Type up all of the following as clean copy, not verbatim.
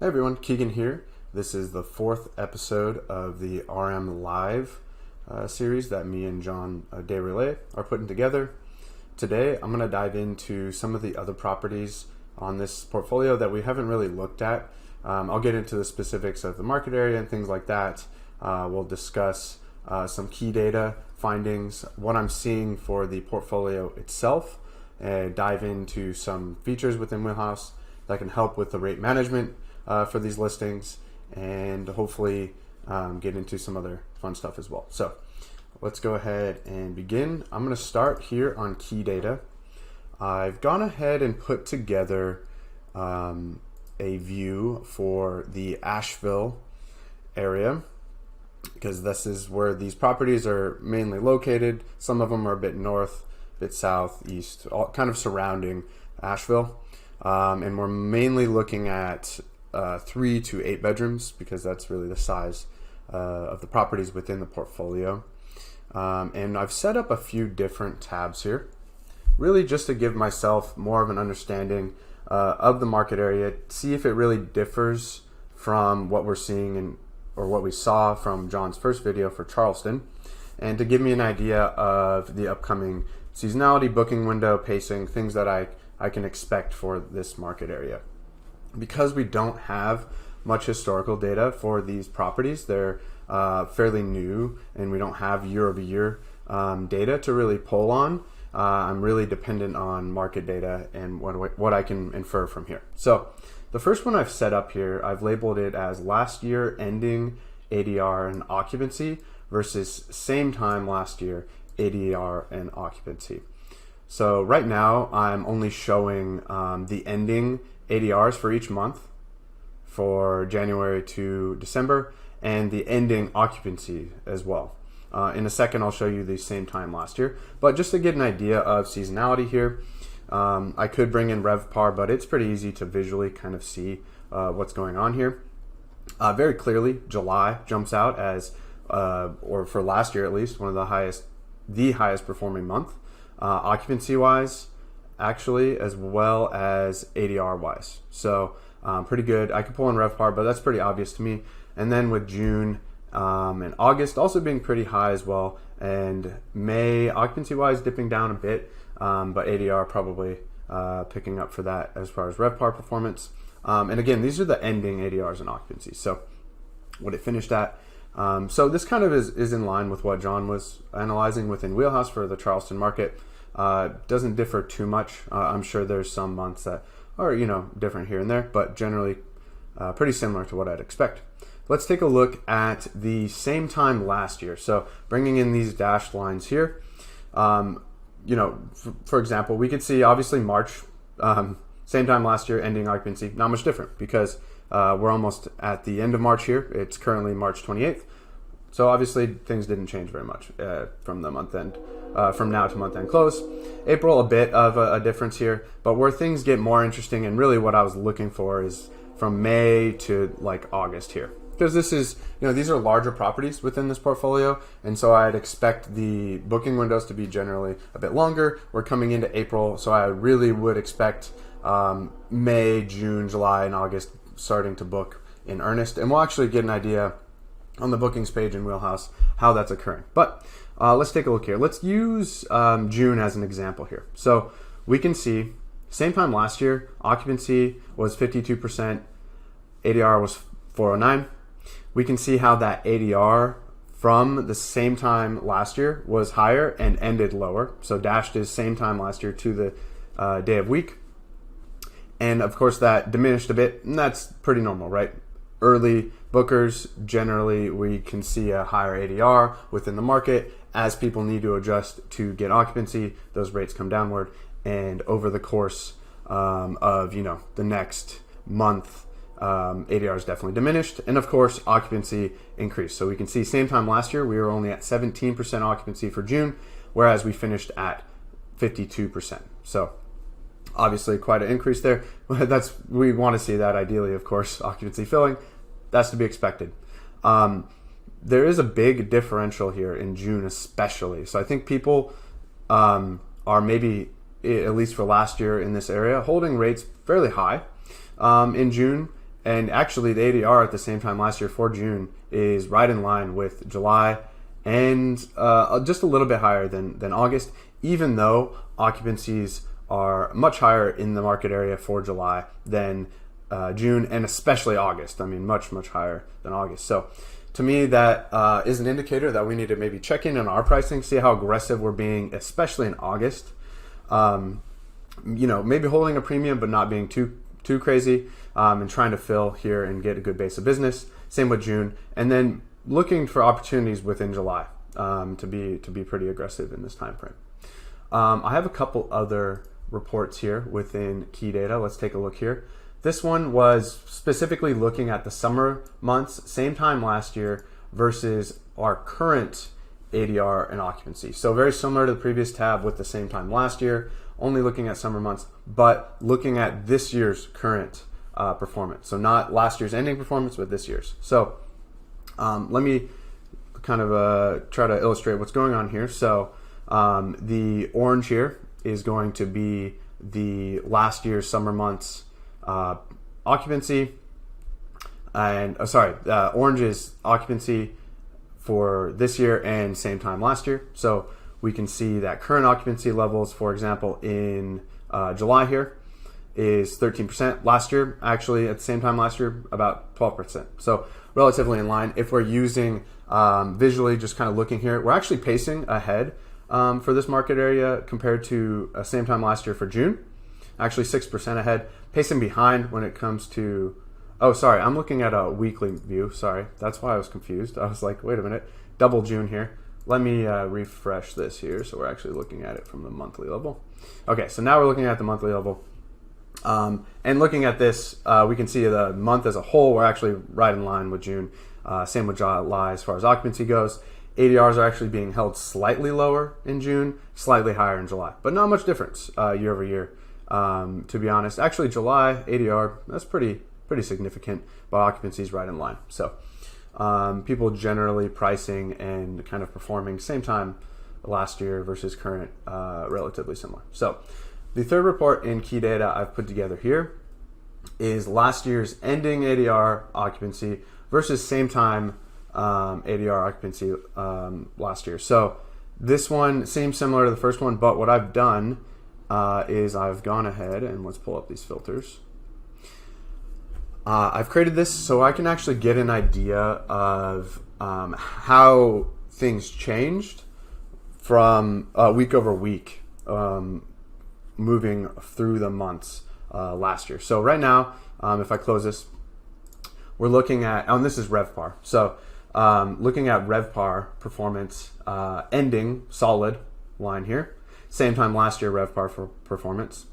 Hey everyone, Kegan here. This is the fourth episode of the RM Live series that me and John deRoulet are putting together. Today I'm going to dive into some of the other properties on this portfolio that we haven't really looked at. I'll get into the specifics of the market area and things like that. We'll discuss some key data findings, what I'm seeing for the portfolio itself, and dive into some features within Wheelhouse that can help with the rate management for these listings, and hopefully get into some other fun stuff as well. So let's go ahead and begin. I'm going to start here on key data. I've gone ahead and put together a view for the Asheville area, because this is where these properties are mainly located. Some of them are a bit north, a bit south, east, all kind of surrounding Asheville. And we're mainly looking at 3 to 8 bedrooms, because that's really the size of the properties within the portfolio. And I've set up a few different tabs here, really just to give myself more of an understanding of the market area, see if it really differs from what we're seeing or what we saw from John's first video for Charleston, and to give me an idea of the upcoming seasonality, booking window, pacing, things that I can expect for this market area. Because we don't have much historical data for these properties, they're fairly new, and we don't have year-over-year data to really pull on. I'm really dependent on market data and what I can infer from here. So the first one I've set up here, I've labeled it as last year ending ADR and occupancy versus same time last year ADR and occupancy. So right now I'm only showing the ending ADRs for each month for January to December, and the ending occupancy as well. In a second I'll show you the same time last year, but just to get an idea of seasonality here, I could bring in RevPAR, but it's pretty easy to visually kind of see what's going on here. Very clearly July jumps out as, or for last year at least, one of the highest performing month, occupancy wise, actually, as well as ADR wise. So pretty good. I could pull in RevPAR, but that's pretty obvious to me. And then with June and August also being pretty high as well, and May occupancy wise dipping down a bit, but ADR probably picking up for that as far as RevPAR performance. And again, these are the ending ADRs and occupancy, so what it finished at. So this kind of is in line with what John was analyzing within Wheelhouse for the Charleston market. Doesn't differ too much. I'm sure there's some months that are, different here and there, but generally pretty similar to what I'd expect. Let's take a look at the same time last year. So bringing in these dashed lines here, for example, we could see obviously March, same time last year, ending occupancy, not much different, because we're almost at the end of March here. It's currently March 28th. So obviously things didn't change very much from the month end, from now to month end close. April, a bit of a difference here, but where things get more interesting, and really what I was looking for, is from May to like August here. Because this is, these are larger properties within this portfolio, and so I'd expect the booking windows to be generally a bit longer. We're coming into April, so I really would expect May, June, July, and August starting to book in earnest, and we'll actually get an idea on the bookings page in Wheelhouse how that's occurring. But let's take a look here. Let's use June as an example here. So we can see same time last year, occupancy was 52%, ADR was 409. We can see how that ADR from the same time last year was higher and ended lower. So dashed is same time last year to the day of week. And of course that diminished a bit, and that's pretty normal, right? Early bookers, generally we can see a higher ADR within the market. As people need to adjust to get occupancy, those rates come downward, and over the course of the next month, ADR is definitely diminished, and of course occupancy increased. So we can see same time last year we were only at 17% occupancy for June, whereas we finished at 52%. So obviously quite an increase there. We want to see that ideally, of course, occupancy filling. That's to be expected. There is a big differential here in June especially. So I think people are maybe, at least for last year in this area, holding rates fairly high in June, And actually, the ADR at the same time last year for June is right in line with July, and just a little bit higher than August, even though occupancies are much higher in the market area for July than June, and especially August. I mean, much higher than August. So to me, that is an indicator that we need to maybe check in on our pricing, see how aggressive we're being, especially in August. Maybe holding a premium but not being too crazy, and trying to fill here and get a good base of business. Same with June, and then looking for opportunities within July to be pretty aggressive in this time frame. I have a couple other reports here within key data. Let's take a look here. This one was specifically looking at the summer months, same time last year, versus our current ADR and occupancy. So very similar to the previous tab with the same time last year, only looking at summer months, but looking at this year's current performance. So not last year's ending performance, but this year's. So let me kind of try to illustrate what's going on here. So the orange here is going to be the last year's summer months occupancy, and orange is occupancy for this year and same time last year. So we can see that current occupancy levels, for example, in July here is 13%. Last year, actually, at the same time last year, about 12%. So relatively in line. If we're using visually, just kind of looking here, we're actually pacing ahead for this market area compared to same time last year for June. Actually 6% ahead. Pacing behind when it comes to, I'm looking at a weekly view. Sorry, that's why I was confused. I was like, wait a minute, double June here. Let me refresh this here so we're actually looking at it from the monthly level. Okay, so now we're looking at the monthly level. And looking at this, we can see the month as a whole, we're actually right in line with June. Same with July as far as occupancy goes. ADRs are actually being held slightly lower in June, slightly higher in July, but not much difference year over year. To be honest, actually July ADR, that's pretty significant, but occupancy is right in line. So people generally pricing and kind of performing same time last year versus current, relatively similar. So the third report in key data I've put together here is last year's ending ADR occupancy versus same time ADR occupancy last year. So this one seems similar to the first one, but what I've done is I've gone ahead and let's pull up these filters. I've created this so I can actually get an idea of how things changed from week over week, moving through the months last year. So right now, if I close this, we're looking at, and this is RevPAR. So looking at RevPAR performance ending solid line here. Same time last year, RevPAR for performance.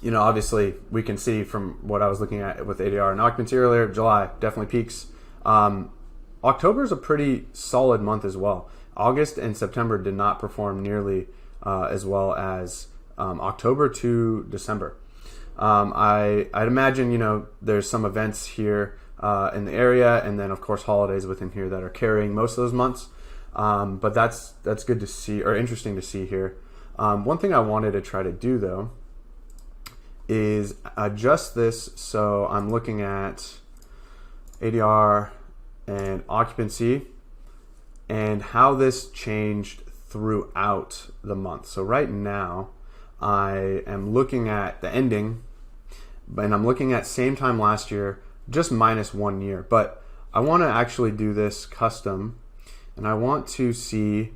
Obviously we can see from what I was looking at with ADR and occupancy earlier, July definitely peaks. October is a pretty solid month as well. August and September did not perform nearly as well as October to December. I'd imagine, there's some events here in the area, and then of course holidays within here that are carrying most of those months. But that's good to see, or interesting to see here. One thing I wanted to try to do though is adjust this so I'm looking at ADR and occupancy and how this changed throughout the month. So right now I am looking at the ending, and I'm looking at same time last year, just minus 1 year. But I want to actually do this custom, and I want to see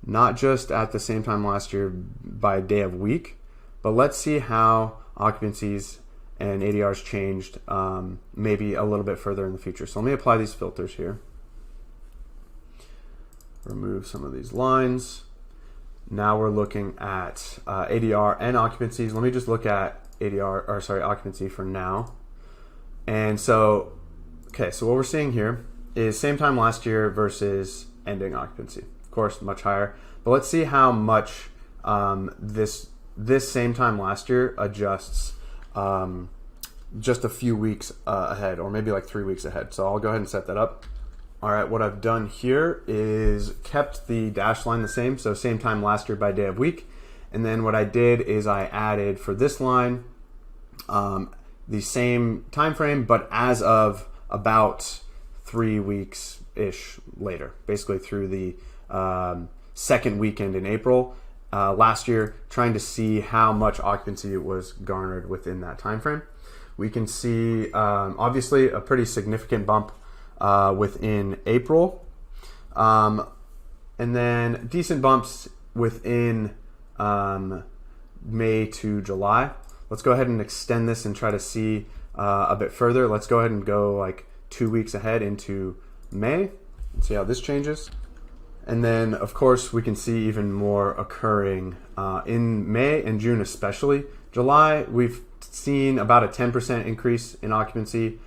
not just at the same time last year by day of week, but let's see how occupancies and ADRs changed maybe a little bit further in the future. So let me apply these filters here. Remove some of these lines. Now we're looking at ADR and occupancies. Let me just look at occupancy for now. And so, so what we're seeing here is same time last year versus ending occupancy. Of course, much higher. But let's see how much this same time last year adjusts just a few weeks ahead, or maybe like 3 weeks ahead. So I'll go ahead and set that up. All right, what I've done here is kept the dash line the same, so same time last year by day of week. And then what I did is I added for this line, the same time frame, but as of about 3 weeks-ish later, basically through the second weekend in April last year, trying to see how much occupancy was garnered within that time frame. We can see obviously a pretty significant bump within April, and then decent bumps within May to July. Let's go ahead and extend this and try to see a bit further. Let's go ahead and go like 2 weeks ahead into May and see how this changes. And then, of course, we can see even more occurring in May and June especially. July, we've seen about a 10% increase in occupancy,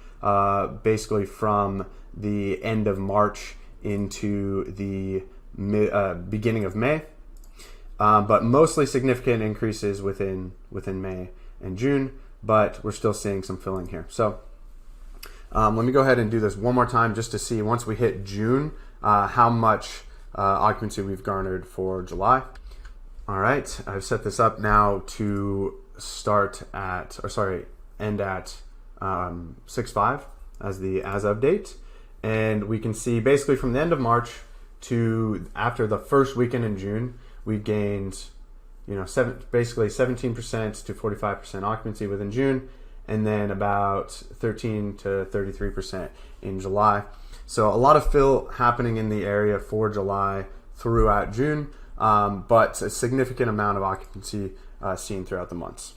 basically from the end of March into the beginning of May. But mostly significant increases within May and June, but we're still seeing some filling here. So let me go ahead and do this one more time just to see, once we hit June, how much occupancy we've garnered for July. All right, I've set this up now to end at 6/5 as the as of date. And we can see basically from the end of March to after the first weekend in June, we gained, basically 17% to 45% occupancy within June, and then about 13 to 33% in July. So a lot of fill happening in the area for July throughout June, but a significant amount of occupancy seen throughout the months.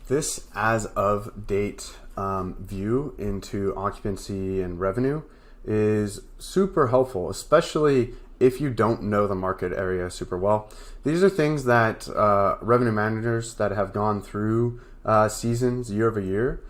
This as of date view into occupancy and revenue is super helpful, especially if you don't know the market area super well. These are things that revenue managers that have gone through seasons year over year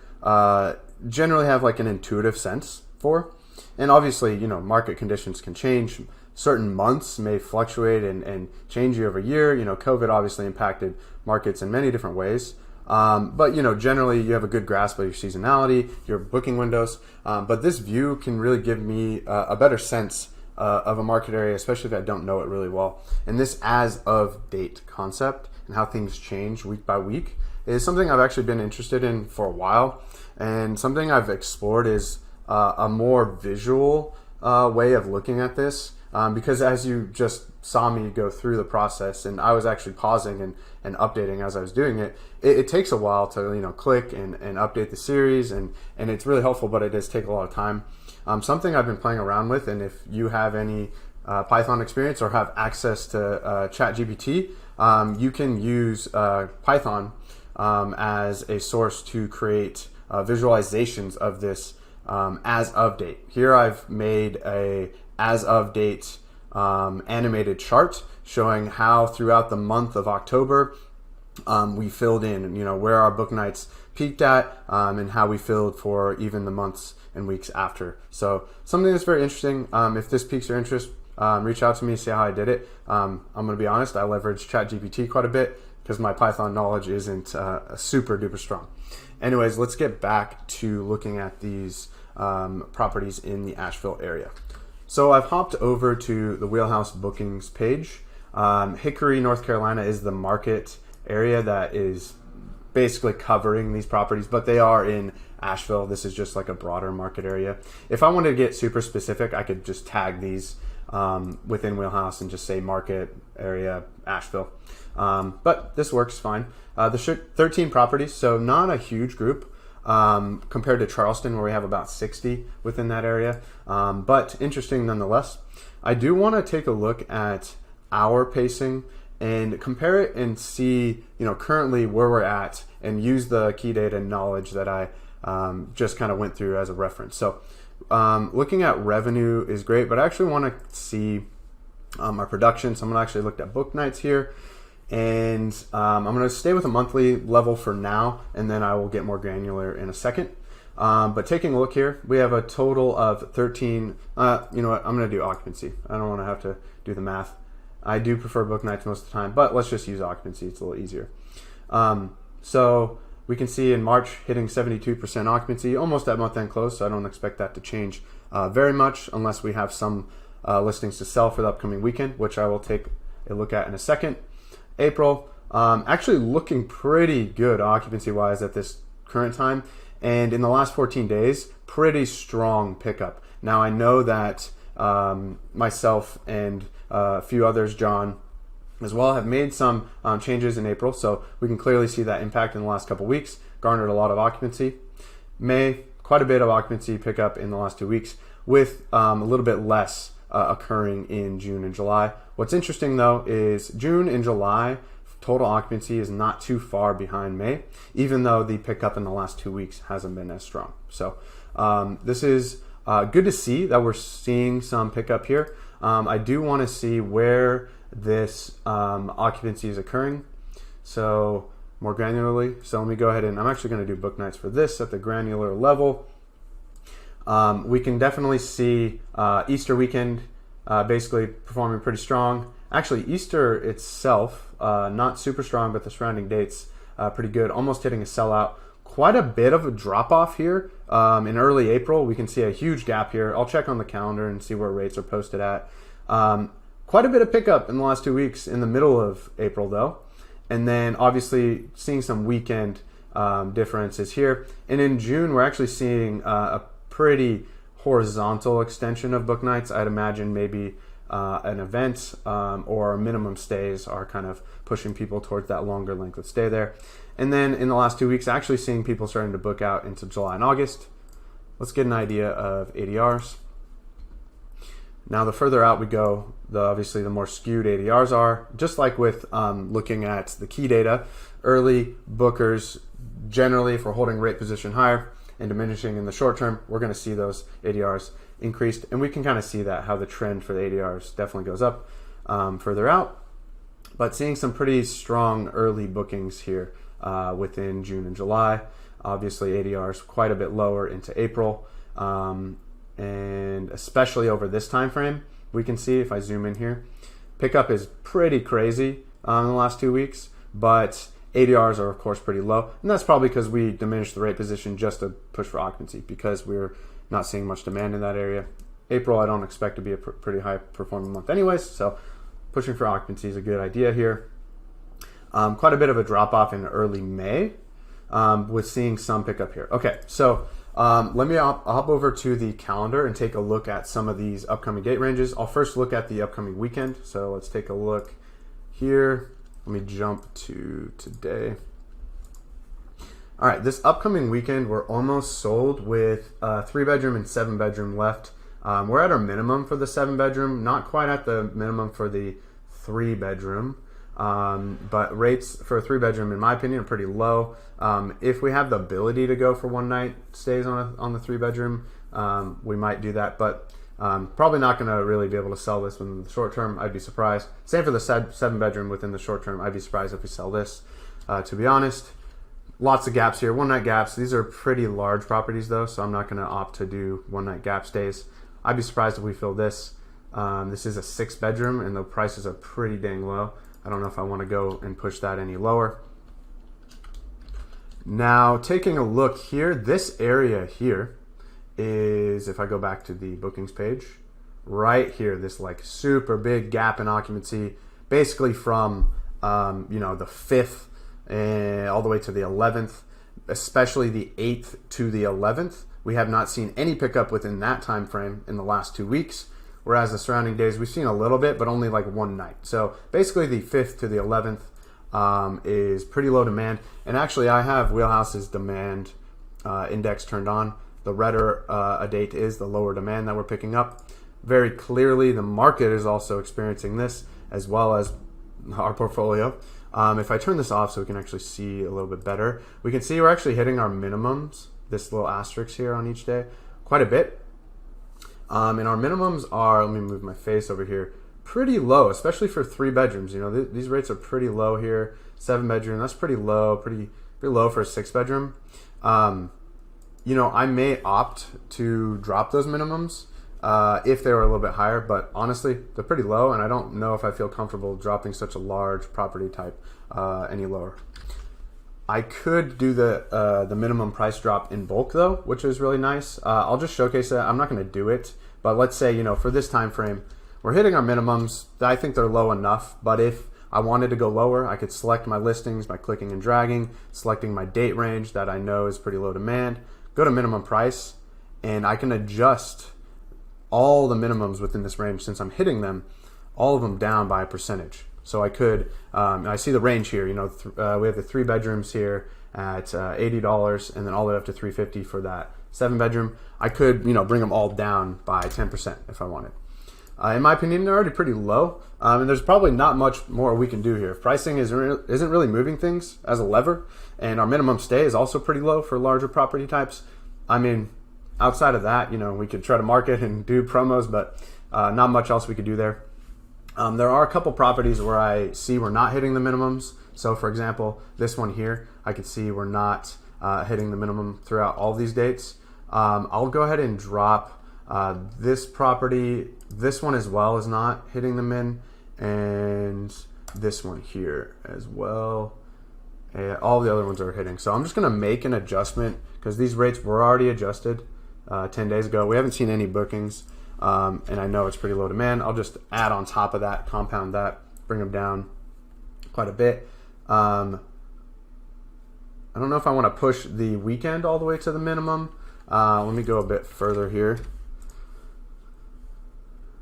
generally have like an intuitive sense for. And obviously, market conditions can change. Certain months may fluctuate and change year over year. COVID obviously impacted markets in many different ways. But generally you have a good grasp of your seasonality, your booking windows. But this view can really give me a better sense of a market area, especially if I don't know it really well. And this as of date concept and how things change week by week is something I've actually been interested in for a while. And something I've explored is a more visual way of looking at this. Because as you just saw me go through the process, and I was actually pausing and updating as I was doing it, it takes a while to click and update the series, and it's really helpful, but it does take a lot of time. Something I've been playing around with, and if you have any Python experience or have access to ChatGPT, you can use Python as a source to create visualizations of this as of date. Here I've made a as of date animated chart showing how throughout the month of October we filled in, where our book nights peaked at, and how we filled for even the months and weeks after. So something that's very interesting. If this piques your interest, reach out to me, see how I did it. I'm going to be honest, I leverage ChatGPT quite a bit because my Python knowledge isn't super duper strong. Anyways, let's get back to looking at these properties in the Asheville area. So I've hopped over to the Wheelhouse bookings page. Hickory, North Carolina is the market area that is basically covering these properties, but they are in Asheville. This is just like a broader market area. If I wanted to get super specific, I could just tag these within Wheelhouse and just say market area Asheville. But this works fine. The 13 properties, so not a huge group. Compared to Charleston, where we have about 60 within that area, but interesting nonetheless. I do want to take a look at our pacing and compare it and see, currently where we're at, and use the key data knowledge that I just kind of went through as a reference. So looking at revenue is great, but I actually want to see our production. So I'm going to actually look at book nights here. And I'm going to stay with a monthly level for now, and then I will get more granular in a second. But taking a look here, we have a total of 13. You know what? I'm going to do occupancy. I don't want to have to do the math. I do prefer book nights most of the time, but let's just use occupancy. It's a little easier. So we can see in March hitting 72% occupancy, almost at month end close. So I don't expect that to change very much unless we have some listings to sell for the upcoming weekend, which I will take a look at in a second. April, actually looking pretty good occupancy wise at this current time. And in the last 14 days, pretty strong pickup. Now I know that myself and a few others, John as well, have made some changes in April, so we can clearly see that impact in the last couple weeks. Garnered a lot of occupancy. May, quite a bit of occupancy pickup in the last 2 weeks, with a little bit less occurring in June and July. What's interesting though is June and July total occupancy is not too far behind May, even though the pickup in the last 2 weeks hasn't been as strong. So this is good to see that we're seeing some pickup here. I do want to see where this occupancy is occurring, so more granularly. So let me go ahead and I'm actually going to do book nights for this at the granular level. We can definitely see Easter weekend basically performing pretty strong. Actually, Easter itself, not super strong, but the surrounding dates pretty good, almost hitting a sellout. Quite a bit of a drop off here in early April. We can see a huge gap here. I'll check on the calendar and see where rates are posted at. Quite a bit of pickup in the last 2 weeks in the middle of April though. And then obviously seeing some weekend differences here. And in June, we're actually seeing a pretty horizontal extension of book nights. I'd imagine maybe an event or minimum stays are kind of pushing people towards that longer length of stay there. And then in the last 2 weeks, actually seeing people starting to book out into July and August. Let's get an idea of ADRs. Now, the further out we go, obviously the more skewed ADRs are. Just like with looking at the key data, early bookers generally, if we're holding rate position higher and diminishing in the short term, we're going to see those ADRs increased. And we can kind of see that how the trend for the ADRs definitely goes up further out. But seeing some pretty strong early bookings here within June and July. Obviously ADRs quite a bit lower into April. And especially over this time frame, we can see, if I zoom in here, pickup is pretty crazy in the last 2 weeks, but ADRs are of course pretty low, and that's probably because we diminished the rate position just to push for occupancy because we're not seeing much demand in that area. April I don't expect to be a pretty high performing month anyways, so pushing for occupancy is a good idea here. Quite a bit of a drop off in early May with seeing some pickup here. Okay, so let me hop over to the calendar and take a look at some of these upcoming date ranges. I'll first look at the upcoming weekend. So let's take a look here. Let me jump to today. All right, this upcoming weekend, we're almost sold with 3-bedroom and 7-bedroom left. We're at our minimum for the 7-bedroom, not quite at the minimum for the 3-bedroom. But rates for a 3-bedroom, in my opinion, are pretty low. If we have the ability to go for one night stays on the 3-bedroom, we might do that. But probably not going to really be able to sell this within the short term. I'd be surprised. Same for the 7-bedroom within the short term. I'd be surprised if we sell this, to be honest. Lots of gaps here, one-night gaps. These are pretty large properties though, so I'm not going to opt to do one-night gap stays. I'd be surprised if we fill this. This is a 6-bedroom and the prices are pretty dang low. I don't know if I want to go and push that any lower. Now, taking a look here, this area here is, if I go back to the bookings page, right here, this like super big gap in occupancy, basically from the 5th and all the way to the 11th, especially the 8th to the 11th. We have not seen any pickup within that time frame in the last 2 weeks. Whereas the surrounding days, we've seen a little bit, but only like one night. So basically the 5th to the 11th is pretty low demand. And actually I have Wheelhouse's demand index turned on. The redder a date is, the lower demand that we're picking up. Very clearly the market is also experiencing this, as well as our portfolio. If I turn this off so we can actually see a little bit better, we can see we're actually hitting our minimums, this little asterisk here on each day, quite a bit. And our minimums are, let me move my face over here, pretty low, especially for 3-bedrooms. These rates are pretty low here. 7-bedroom, that's pretty low, pretty low for a 6-bedroom. I may opt to drop those minimums if they were a little bit higher, but honestly, they're pretty low, and I don't know if I feel comfortable dropping such a large property type any lower. I could do the minimum price drop in bulk though, which is really nice. I'll just showcase that. I'm not going to do it, but let's say, for this time frame, we're hitting our minimums. I think they're low enough, but if I wanted to go lower, I could select my listings by clicking and dragging, selecting my date range that I know is pretty low demand, go to minimum price, and I can adjust all the minimums within this range since I'm hitting them, all of them down by a percentage. So I could, I see the range here, we have the 3 bedrooms here at $80 and then all the way up to $350 for that 7 bedroom. I could, bring them all down by 10% if I wanted. In my opinion, they're already pretty low, and there's probably not much more we can do here. If pricing isn't really moving things as a lever, and our minimum stay is also pretty low for larger property types, I mean, outside of that, we could try to market and do promos, but not much else we could do there. There are a couple properties where I see we're not hitting the minimums. So for example, this one here, I could see we're not hitting the minimum throughout all these dates. I'll go ahead and drop this property. This one as well is not hitting the min, and this one here as well. All the other ones are hitting. So I'm just going to make an adjustment because these rates were already adjusted 10 days ago. We haven't seen any bookings, and I know it's pretty low demand. I'll just add on top of that, compound that, bring them down quite a bit. I don't know if I want to push the weekend all the way to the minimum. Let me go a bit further here.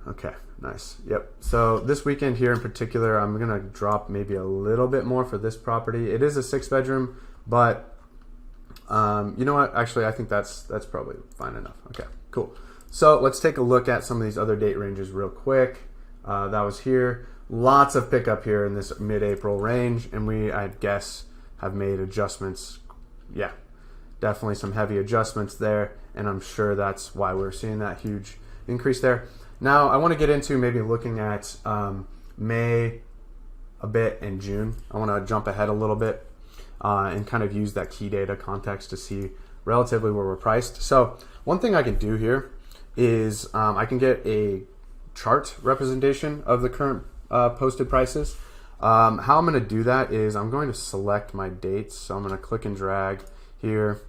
Okay, nice. Yep. So this weekend here in particular, I'm going to drop maybe a little bit more for this property. It is a 6 bedroom, but you know what? Actually, I think that's probably fine enough. Okay, cool. So let's take a look at some of these other date ranges real quick. That was here. Lots of pickup here in this mid-April range, and we, I guess, have made adjustments. Yeah, definitely some heavy adjustments there, and I'm sure that's why we're seeing that huge increase there. Now, I want to get into maybe looking at May a bit and June. I want to jump ahead a little bit and kind of use that key data context to see relatively where we're priced. So one thing I can do here is I can get a chart representation of the current posted prices. How I'm going to do that is I'm going to select my dates. So I'm going to click and drag here.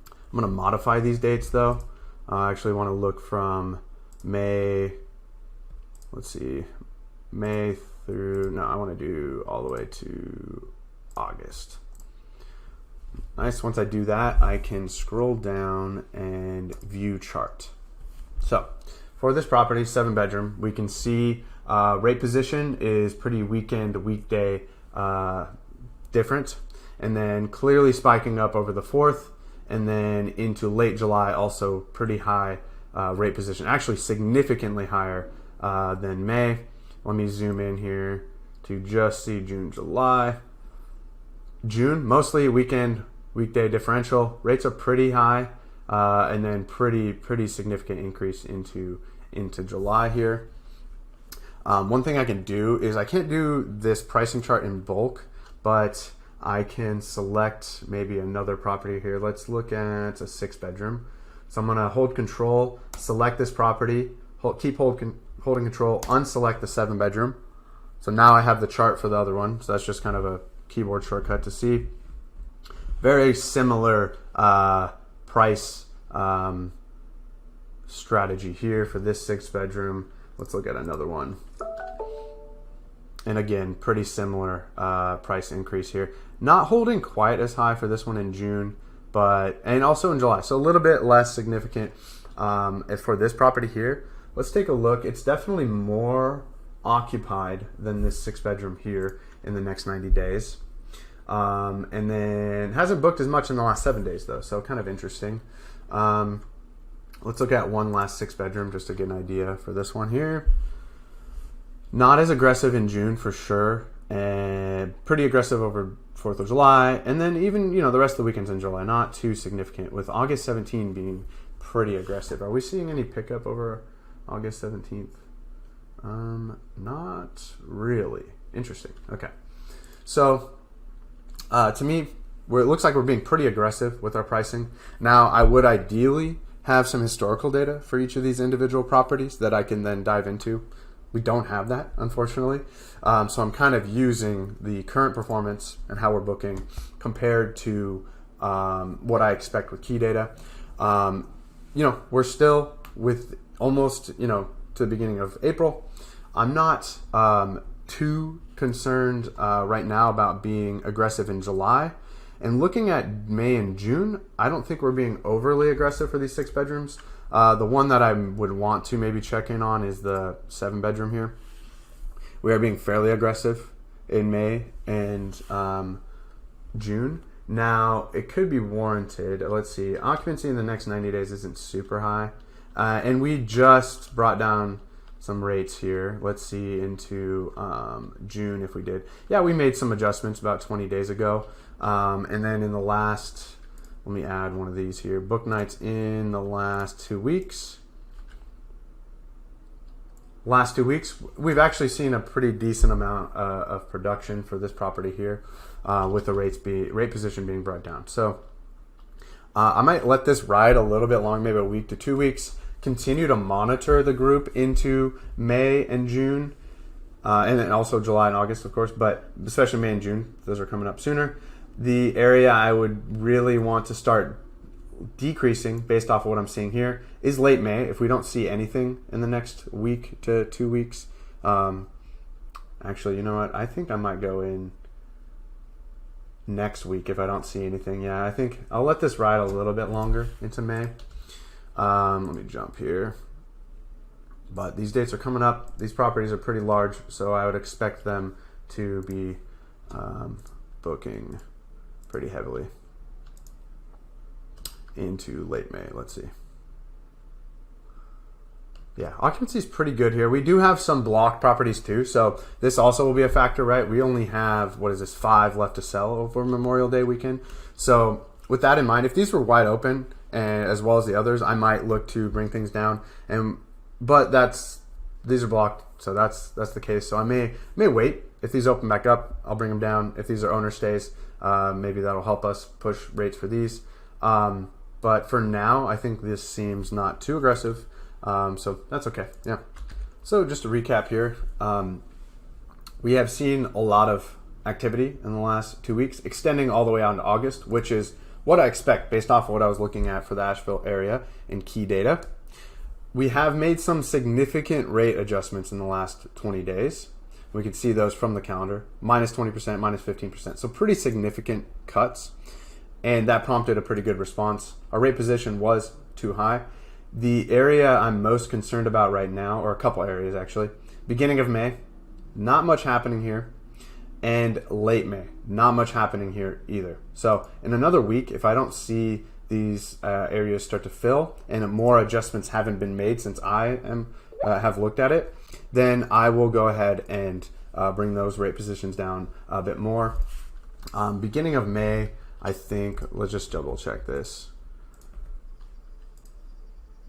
I'm going to modify these dates though. I actually want to look from May, let's see, May through, no, I want to do all the way to August. Nice. Once I do that, I can scroll down and view chart. So for this property, 7 bedroom, we can see rate position is pretty weekend, weekday different, and then clearly spiking up over the 4th, and then into late July, also pretty high rate position, actually significantly higher than May. Let me zoom in here to just see June, July. June, mostly weekend, weekday differential. Rates are pretty high, and then pretty significant increase into July here. One thing I can do is I can't do this pricing chart in bulk, but I can select maybe another property here. Let's look at a 6 bedroom. So I'm going to hold control, select this property, keep holding control, unselect the 7 bedroom. So now I have the chart for the other one. So that's just kind of a keyboard shortcut to see. Very similar price strategy here for this 6 bedroom. Let's look at another one. And again, pretty similar price increase here. Not holding quite as high for this one in June, and also in July. So a little bit less significant for this property here. Let's take a look. It's definitely more occupied than this 6 bedroom here in the next 90 days. And then hasn't booked as much in the last 7 days though. So kind of interesting. Let's look at one last 6 bedroom just to get an idea for this one here. Not as aggressive in June for sure, and pretty aggressive over 4th of July, and then even the rest of the weekends in July, not too significant, with August 17 being pretty aggressive. Are we seeing any pickup over August 17th? Not really. Interesting. Okay. So to me, it looks like we're being pretty aggressive with our pricing. Now, I would ideally have some historical data for each of these individual properties that I can then dive into. We don't have that, unfortunately. So I'm kind of using the current performance and how we're booking compared to what I expect with key data. We're still with almost, to the beginning of April. I'm not too concerned right now about being aggressive in July. And looking at May and June, I don't think we're being overly aggressive for these 6 bedrooms. The one that I would want to maybe check in on is the 7 bedroom here. We are being fairly aggressive in May and June. Now, it could be warranted. Let's see. Occupancy in the next 90 days isn't super high. And we just brought down some rates here. Let's see into June if we did. Yeah, we made some adjustments about 20 days ago. And then in the last, let me add one of these here. Book nights in the last 2 weeks. Last 2 weeks, we've actually seen a pretty decent amount of production for this property here, with the rate position being brought down. So I might let this ride a little bit long, maybe a week to 2 weeks. Continue to monitor the group into May and June, and then also July and August, of course, but especially May and June. Those are coming up sooner. The area I would really want to start decreasing based off of what I'm seeing here is late May. If we don't see anything in the next week to 2 weeks, actually, you know what? I think I might go in next week if I don't see anything. Yeah, I think I'll let this ride a little bit longer into May. Let me jump here. But these dates are coming up. These properties are pretty large, so I would expect them to be booking pretty heavily into late May. Let's see. Yeah, occupancy is pretty good here. We do have some blocked properties too, so this also will be a factor, right? We only have, 5 left to sell over Memorial Day weekend. So with that in mind, if these were wide open, and as well as the others, I might look to bring things down. But these are blocked, so that's the case. So I may wait. If these open back up, I'll bring them down. If these are owner stays, maybe that'll help us push rates for these. But for now, I think this seems not too aggressive. So that's okay. Yeah. So just to recap here, we have seen a lot of activity in the last 2 weeks, extending all the way out into August, which is what I expect based off of what I was looking at for the Asheville area in key data. We have made some significant rate adjustments in the last 20 days. We can see those from the calendar, minus 20%, minus 15%. So pretty significant cuts. And that prompted a pretty good response. Our rate position was too high. The area I'm most concerned about right now, or a couple areas actually, beginning of May, not much happening here. And late May, not much happening here either. So in another week, if I don't see these areas start to fill and more adjustments haven't been made since I have looked at it, then I will go ahead and bring those rate positions down a bit more. Beginning of May, I think, let's just double check this.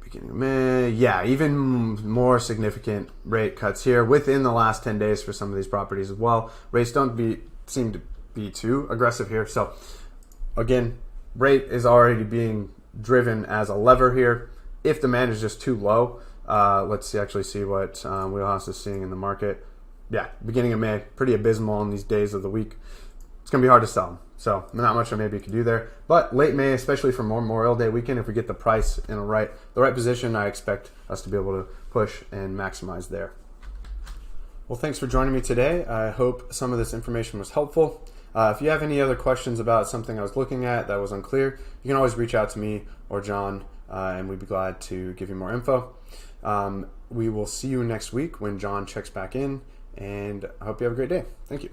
Beginning of May, yeah, even more significant rate cuts here within the last 10 days for some of these properties as well. Rates don't seem to be too aggressive here. So again, rate is already being driven as a lever here. If demand is just too low, let's actually see what Wheelhouse is seeing in the market. Yeah, beginning of May, pretty abysmal in these days of the week. It's going to be hard to sell them. So not much I maybe could do there. But late May, especially for Memorial Day weekend, if we get the price in the right position, I expect us to be able to push and maximize there. Well, thanks for joining me today. I hope some of this information was helpful. If you have any other questions about something I was looking at that was unclear, you can always reach out to me or John, and we'd be glad to give you more info. We will see you next week when John checks back in, and I hope you have a great day. Thank you.